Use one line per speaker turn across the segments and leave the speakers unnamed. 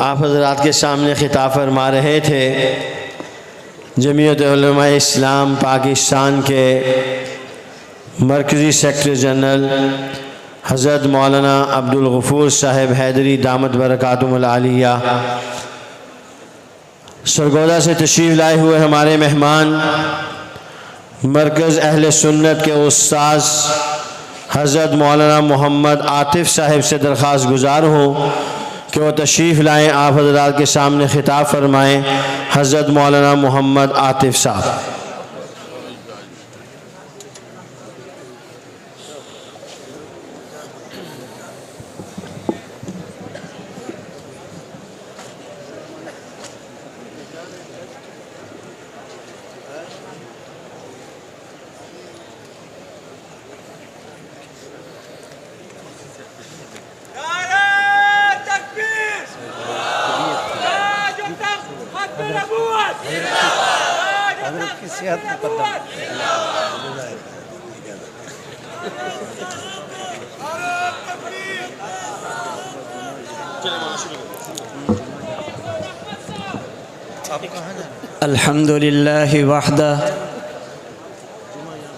آپ حضرات کے سامنے خطاب فرما رہے تھے جمعیت علماء اسلام پاکستان کے مرکزی سیکرٹری جنرل حضرت مولانا عبدالغفور صاحب حیدری دامت برکاتہم العالیہ، سرگودا سے تشریف لائے ہوئے ہمارے مہمان مرکز اہل سنت کے استاذ حضرت مولانا محمد عاطف صاحب سے درخواست گزار ہوں کہ وہ تشریف لائیں، آپ حضرات کے سامنے خطاب فرمائیں۔ حضرت مولانا محمد عاطف صاحب۔
الحمد للہ وحدہ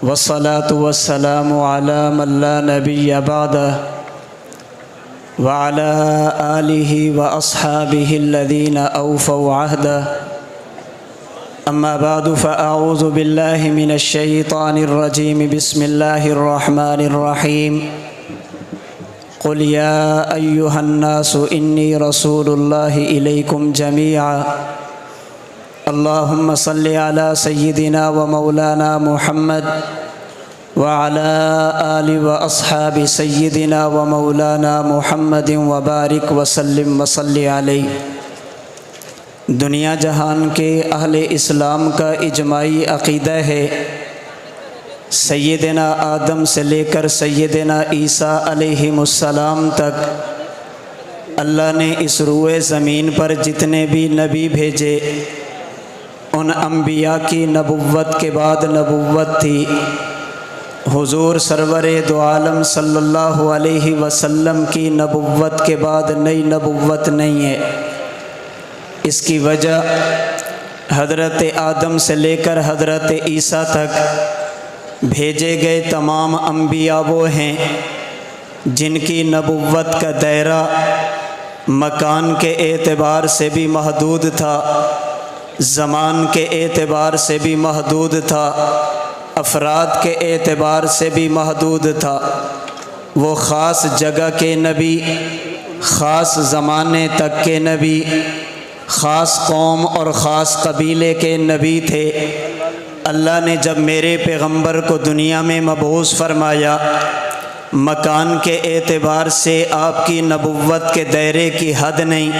والصلاة والسلام على من لا نبی بعدہ وعلى آلہ واصحابہ الذین اوفوا عہدہ اما بعد فاعوذ باللہ من الشیطان الرجیم بسم اللہ الرحمن الرحیم قل یا ایہا الناس انی رسول اللہ الیکم جمیعا اللہم صلی علی سیدنا و مولانا محمد وعلی آل و اصحاب سیدنا و مولانا محمد وبارک وسلم وصلی علیہ۔ دنیا جہان کے اہل اسلام کا اجماعی عقیدہ ہے سیدنا آدم سے لے کر سیدنا عیسیٰ علیہ السلام تک اللہ نے اس روئے زمین پر جتنے بھی نبی بھیجے ان انبیاء کی نبوت کے بعد نبوت تھی۔ حضور سرور دو عالم صلی اللہ علیہ وسلم کی نبوت کے بعد نئی نبوت نہیں ہے۔ اس کی وجہ حضرت آدم سے لے کر حضرت عیسیٰ تک بھیجے گئے تمام انبیاء وہ ہیں جن کی نبوت کا دائرہ مکان کے اعتبار سے بھی محدود تھا، زمان کے اعتبار سے بھی محدود تھا، افراد کے اعتبار سے بھی محدود تھا۔ وہ خاص جگہ کے نبی، خاص زمانے تک کے نبی، خاص قوم اور خاص قبیلے کے نبی تھے۔ اللہ نے جب میرے پیغمبر کو دنیا میں مبعوث فرمایا، مکان کے اعتبار سے آپ کی نبوت کے دائرے کی حد نہیں،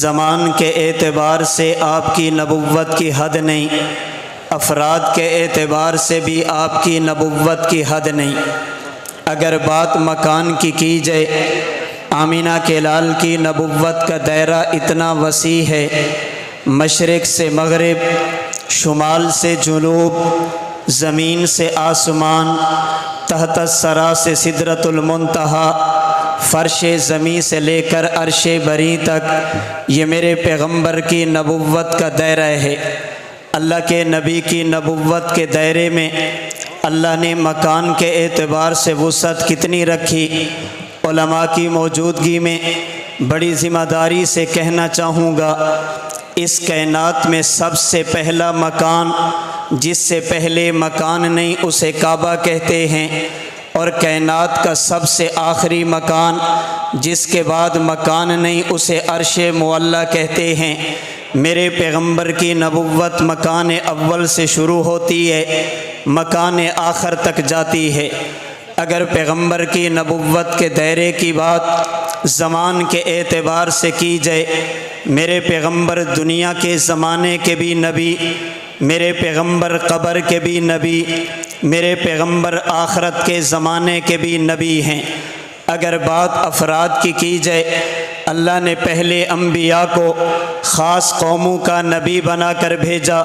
زمان کے اعتبار سے آپ کی نبوت کی حد نہیں، افراد کے اعتبار سے بھی آپ کی نبوت کی حد نہیں۔ اگر بات مکان کی جائے، آمینہ کے لال کی نبوت کا دائرہ اتنا وسیع ہے، مشرق سے مغرب، شمال سے جنوب، زمین سے آسمان، تحت الثری سے سدرۃ المنتہا، فرش زمین سے لے کر عرش بری تک یہ میرے پیغمبر کی نبوت کا دائرہ ہے۔ اللہ کے نبی کی نبوت کے دائرے میں اللہ نے مکان کے اعتبار سے وسعت کتنی رکھی؟ علماء کی موجودگی میں بڑی ذمہ داری سے کہنا چاہوں گا، اس کائنات میں سب سے پہلا مکان جس سے پہلے مکان نہیں اسے کعبہ کہتے ہیں، اور کائنات کا سب سے آخری مکان جس کے بعد مکان نہیں اسے عرش معلیٰ کہتے ہیں۔ میرے پیغمبر کی نبوت مکان اول سے شروع ہوتی ہے، مکان آخر تک جاتی ہے۔ اگر پیغمبر کی نبوت کے دائرے کی بات زمان کے اعتبار سے کی جائے، میرے پیغمبر دنیا کے زمانے کے بھی نبی، میرے پیغمبر قبر کے بھی نبی، میرے پیغمبر آخرت کے زمانے کے بھی نبی ہیں۔ اگر بات افراد کی جائے، اللہ نے پہلے انبیاء کو خاص قوموں کا نبی بنا کر بھیجا،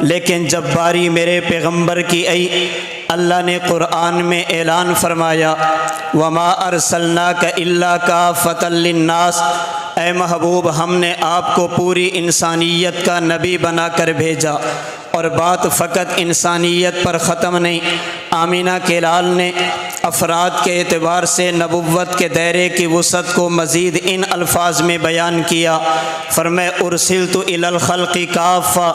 لیکن جب باری میرے پیغمبر کی آئی، اللہ نے قرآن میں اعلان فرمایا وما ارسلناک الا کافۃ للناس، اے محبوب ہم نے آپ کو پوری انسانیت کا نبی بنا کر بھیجا۔ اور بات فقط انسانیت پر ختم نہیں، آمینہ کے لال نے افراد کے اعتبار سے نبوت کے دائرے کی وسعت کو مزید ان الفاظ میں بیان کیا، فرمائے ارسلت الی الخلق کافہ،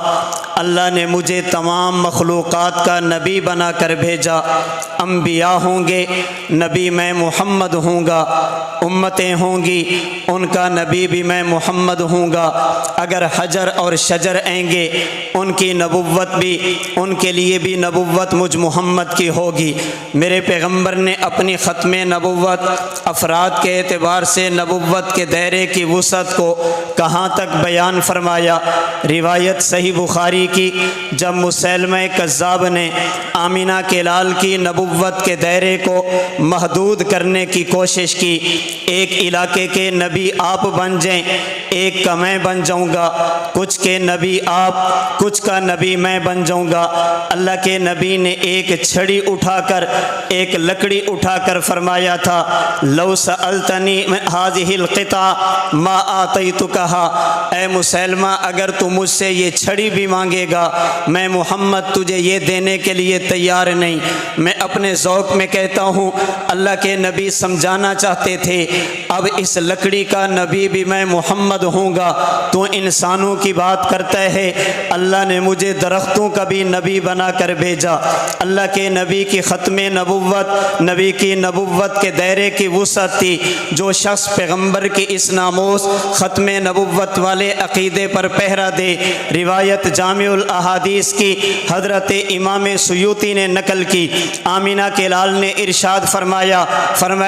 اللہ نے مجھے تمام مخلوقات کا نبی بنا کر بھیجا۔ انبیاء ہوں گے، نبی میں محمد ہوں گا، امتیں ہوں گی، ان کا نبی بھی میں محمد ہوں گا۔ اگر حجر اور شجر آئیں گے ان کی نبوت بھی، ان کے لیے بھی نبوت مجھ محمد کی ہوگی۔ میرے پیغمبر نے اپنی ختم نبوت افراد کے اعتبار سے نبوت کے دائرے کی وسعت کو کہاں تک بیان فرمایا؟ روایت صحیح بخاری کی، جب مسیلمہ کذاب نے آمینہ کے لال کی نبوت کے دائرے کو محدود کرنے کی کوشش کی، ایک علاقے کے نبی آپ بن جائیں، ایک کا میں بن جاؤں گا، کچھ کے نبی آپ، کچھ کا نبی میں بن جاؤں گا۔ اللہ کے نبی نے ایک چھڑی اٹھا کر، ایک لکڑی اٹھا کر فرمایا تھا لو سألتنی ہذہ القطع ما آتیتکہا، اے مسلمہ اگر تو مجھ سے یہ چھڑی بھی مانگے گا میں محمد تجھے یہ دینے کے لیے تیار نہیں۔ میں اپنے ذوق میں کہتا ہوں اللہ کے نبی سمجھانا چاہتے تھے اب اس لکڑی کا نبی بھی میں محمد ہوں گا، تو انسانوں کی بات کرتا ہے، اللہ نے مجھے درختوں کا بھی نبی بنا کر بھیجا۔ اللہ کے نبی کی ختم نبوت، نبی کی نبوت کے دائرے کی وسعت تھی۔ جو شخص پیغمبر کی اس ناموس ختم نبوت والے عقیدے پر پہرا دے، روایت جامع الاحادیث کی حضرت امام سیوطی نے نقل کی، آمینہ کے لال نے ارشاد فرمایا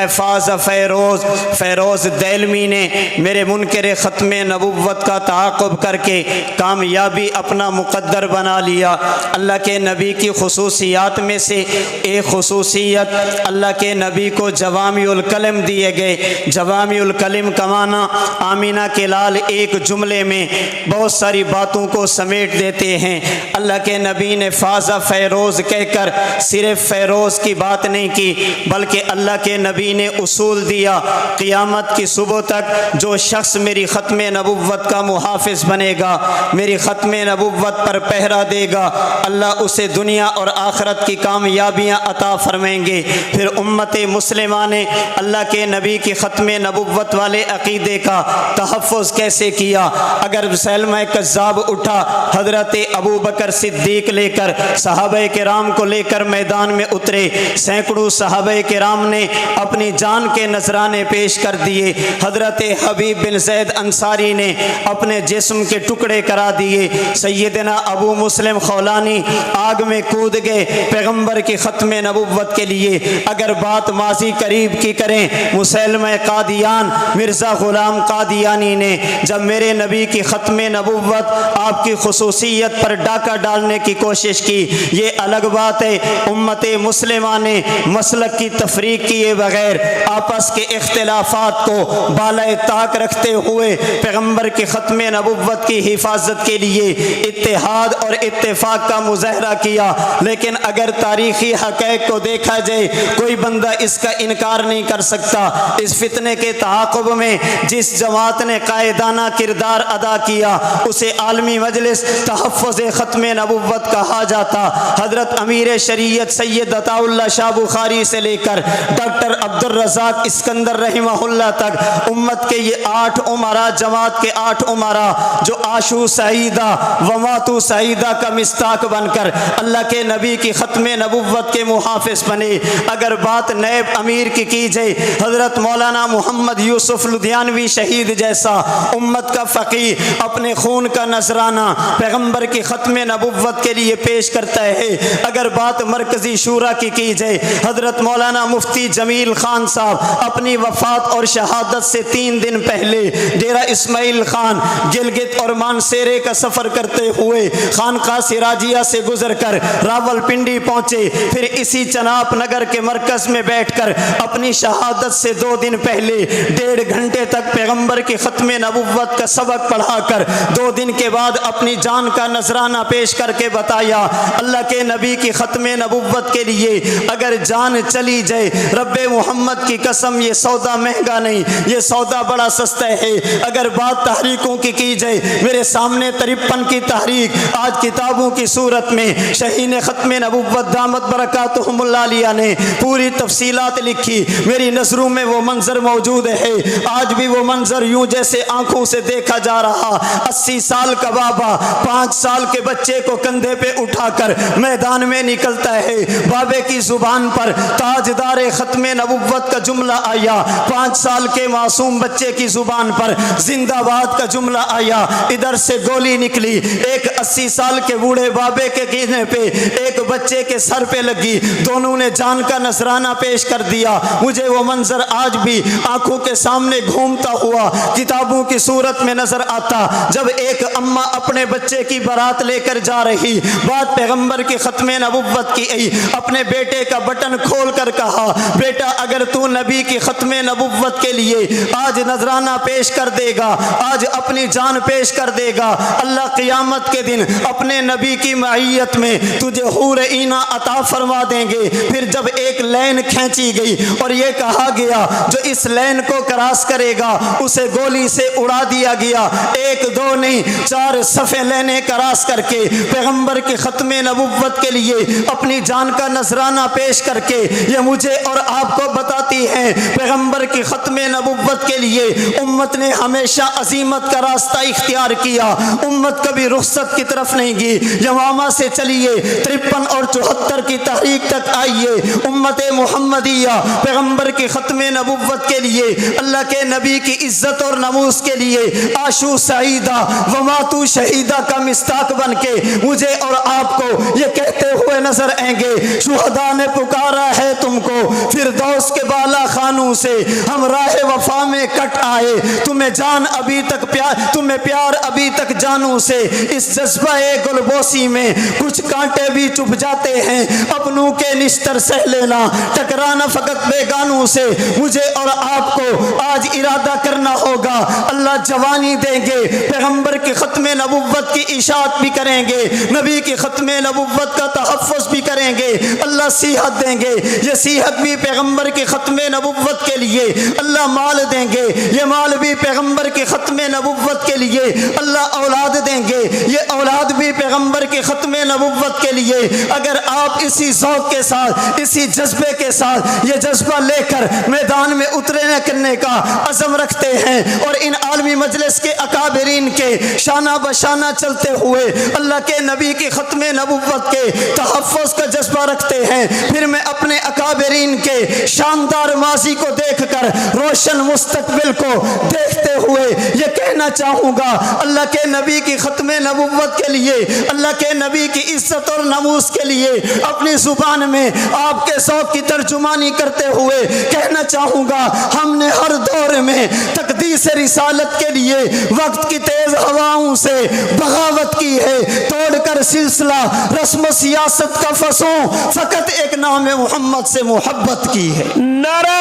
فاز فیروز، فیروز دیلمی نے میرے منکر ختم نبوت کا تعاقب کر کے کامیابی اپنا مقدر بنا لیا۔ اللہ کے نبی کی خصوصیات میں سے ایک خصوصیت، اللہ کے نبی کو جوامع الکلم دیے گئے۔ جوامع الکلم کا معنی آمینہ کے لال ایک جملے میں بہت ساری باتوں کو سمیٹ دیتے ہیں۔ اللہ کے نبی نے فاز فیروز کہہ کر صرف فیروز کی بات نہیں کی، بلکہ اللہ کے نبی نے اصول دیا قیامت کی صبح تک جو شخص میری ختم نبوت کا محافظ بنے گا، میری ختم نبوت پر پہرا دے گا، اللہ اسے دنیا اور آخرت کی کامیابیاں عطا فرمائیں گے۔ پھر امت مسلمہ نے اللہ کے نبی کی ختم نبوت والے عقیدے کا تحفظ کیسے کیا؟ اگر مسیلمہ کذاب اٹھا، حضرت ابو بکر صدیق لے کر صحابہ کرام کو لے کر میدان میں اترے، سینکڑوں صحابہ کرام نے اپنی جان کے نذرانے پیش کر دیے، حضرت حبیب بن زید انصاری نے اپنے جسم کے ٹکڑے کرا دیے، سیدنا ابو مسلم خولانی آگ میں کود گئے پیغمبر کی ختم نبوت کے لیے۔ اگر بات ماضی قریب کی کریں، مسیلمہ قادیان مرزا غلام قادیانی نے جب میرے نبی کی ختم نبوت آپ کی خصوصیت پر ڈاکہ ڈالنے کی کوشش کی، یہ الگ بات ہے، امت مسلمہ نے مسلک کی تفریق کیے بغیر آپس کے اختلافات کو بالائے طاق رکھتے ہوئے پیغمبر کی ختم نبوت کی حفاظت کے لیے اتحاد اور اتفاق کا مظاہرہ کیا۔ لیکن اگر تاریخی حقائق کو دیکھا جائے، کوئی بندہ اس کا انکار نہیں کر سکتا، اس فتنے کے تعاقب میں جس جماعت نے قائدانہ کردار ادا کیا اسے عالمی مجلس تحفظ ختم نبوت کہا جاتا۔ حضرت امیر شریعت سید عطا اللہ شاہ بخاری سے لے کر ڈاکٹر عبد الرزاق اسکندر رحمہ اللہ تک امت کے یہ 8 امراء، جماعت کے 8 امراء جو عاشو سعیدہ وماتو سعیدہ کا مصداق بن کر اللہ کے نبی کی ختم نبوت کے محافظ بنے۔ اگر بات نیب امیر کی جائے، حضرت مولانا محمد یوسف لدھیانوی شہید جیسا امت کا فقیہ اپنے خون کا نذرانہ پیغمبر کی ختم نبوت کے لیے پیش کرتا ہے۔ اگر بات مرکزی شورا کی جائے، حضرت مولانا مفتی جمیل خان صاحب اپنی وفات اور شہادت سے 3 دن پہلے ڈیرہ اسماعیل خان گلگت اور مانسیرے کا سفر کرتے ہوئے خانقاہ سراجیہ سے گزر کر راول پنڈی پہنچے، پھر اسی چناب نگر کے مرکز میں بیٹھ کر اپنی شہادت سے 2 دن پہلے 1.5 گھنٹے تک پیغمبر کی ختم نبوت کا سبق پڑھا کر 2 دن کے بعد اپنی جان کا نذرانہ پیش کر کے بتایا اللہ کے نبی کی ختم نبوت کے لیے اگر جان چلی جائے، رب محمد کی قسم یہ سودا مہنگا نہیں، یہ سودا بڑا سستا ہے۔ اگر بات تحریکوں کی جائے، میرے سامنے 53 کی تحریک آج کتابوں کی صورت میں شہین ختم نبوت دامت برکاتہم اللہ علیہ نے پوری تفصیلات لکھی، میری نظروں میں وہ منظر موجود ہے، آج بھی وہ منظر یوں جیسے آنکھوں سے دیکھا جا رہا۔ 80 سال کا بابا 5 سال کے بچے کو کندھے پہ اٹھا کر میدان میں نکلتا ہے، بابے کی زبان پر تاجدار ختم نبوت کا جملہ آیا، 5 سال کے معصوم بچے کی زبان پر زندہ باد کا جملہ آیا، ادھر سے گولی نکلی، ایک 80 سال کے بوڑھے بابے کے گھینے پہ ایک بچے کے سر پہ لگی، دونوں نے جان کا نذرانہ پیش کر دیا۔ مجھے وہ منظر آج بھی آنکھوں کے سامنے گھومتا ہوا کتابوں کی صورت میں نظر آتا، جب ایک اماں اپنے بچے کی بارات لے کر جا رہی، بات پیغمبر کی ختم نبوت کی آئی، اپنے بیٹے کا بٹن کھول کر کہا بیٹا اگر تو نبی کی ختم نبوت کے لیے آج نذرانہ پیش کر دے گا، آج اپنی جان پیش کر دے گا، اللہ قیامت کے دن اپنے نبی کی معیت میں تجھے حور عینہ عطا فرما دیں گے۔ پھر جب ایک لین کھینچی گئی اور یہ کہا گیا جو اس لین کو کراس کرے گا اسے گولی سے اڑا دیا گیا، 1 2 نہیں 4 صفحے لینے کراس کر کے پیغمبر کی ختم نبوت کے لیے اپنی جان کا نذرانہ پیش کر کے یہ مجھے اور آپ کو بتاتی ہیں پیغمبر کی ختم نبوت کے لیے امت نے ہمیشہ عظیمت کا راستہ اختیار کیا، امت کبھی رخصت کی طرف نہیں گئی۔ یمامہ سے چلیے 53 اور 74 کی تحریک تک آئیے، امت محمدیہ پیغمبر کی ختم نبوت کے لیے اللہ کے نبی کی عزت اور نموز کے لیے آشو سعیدہ وماتو شہیدہ کا مستاق بن کے مجھے اور آپ کو یہ کہتے ہوئے نظر آئیں گے شہداء نے پکارا ہے تم کو فردوس کے بالا خانوں سے، ہم راہ وفا میں کٹ آئے، تمہیں جان ابھی تک تمہیں پیار ابھی تک جانوں سے، اس جذبہ گلبوسی میں کچھ کانٹے بھی چپ جاتے ہیں، اپنوں کے نشتر سہ لینا، ٹکرانا فقط بیگانوں سے، مجھے اور آپ کو آج ارادہ کرنا ہوگا، اللہ جوانی دیں گے، پیغمبر کی ختم نبوت کی اشاعت بھی کریں گے، نبی کی ختم نبوت کا تحفظ بھی کریں گے، اللہ صحت دیں گے، یہ صحت بھی پیغمبر کی ختم نبوت کے لیے، اللہ مال دیں گے، یہ مال بھی پیغمبر کی ختم نبوت کے لیے، اللہ اولاد دیں گے، یہ اولاد بھی پیغمبر کی ختم نبوت کے لیے۔ اگر آپ اسی ذوق کے ساتھ اسی جذبے کے ساتھ یہ جذبہ لے کر میدان میں اترنے کرنے کا عزم رکھتے ہیں اور ان عالمی مجلس کے اکابرین کے شانہ بشانہ چلتے ہوئے اللہ کے نبی کی ختم نبوت کے تحفظ کا جذبہ رکھتے ہیں، پھر میں اپنے اکابرین کے شاندار ماضی کو دیکھ کر روشن مستقبل کو دیکھتے ہوئے یہ کہنا چاہوں گا اللہ کے نبی کی ختم نبوت کے لیے، اللہ کے نبی کی عزت اور نموز کے لیے اپنی زبان میں آپ کے ذوق کی ترجمانی کرتے ہوئے کہنا چاہوں گا ہم نے ہر دور میں تقدیس رسالت کے لیے وقت کی تیز ہواؤں سے بغاوت کی ہے، توڑ کر سلسلہ رسم و سیاست کا فسوں فقط ایک نام محمد سے محبت کی ہے۔
نعرہ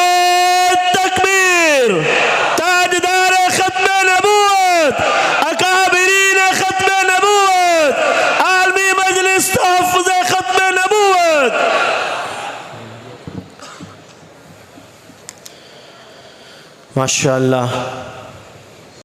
تکبیر، تاجدار ختم نبوت، اکابرین ختم نبوت، عالمی مجلس تحفظ ختم نبوت۔
ماشاءاللہ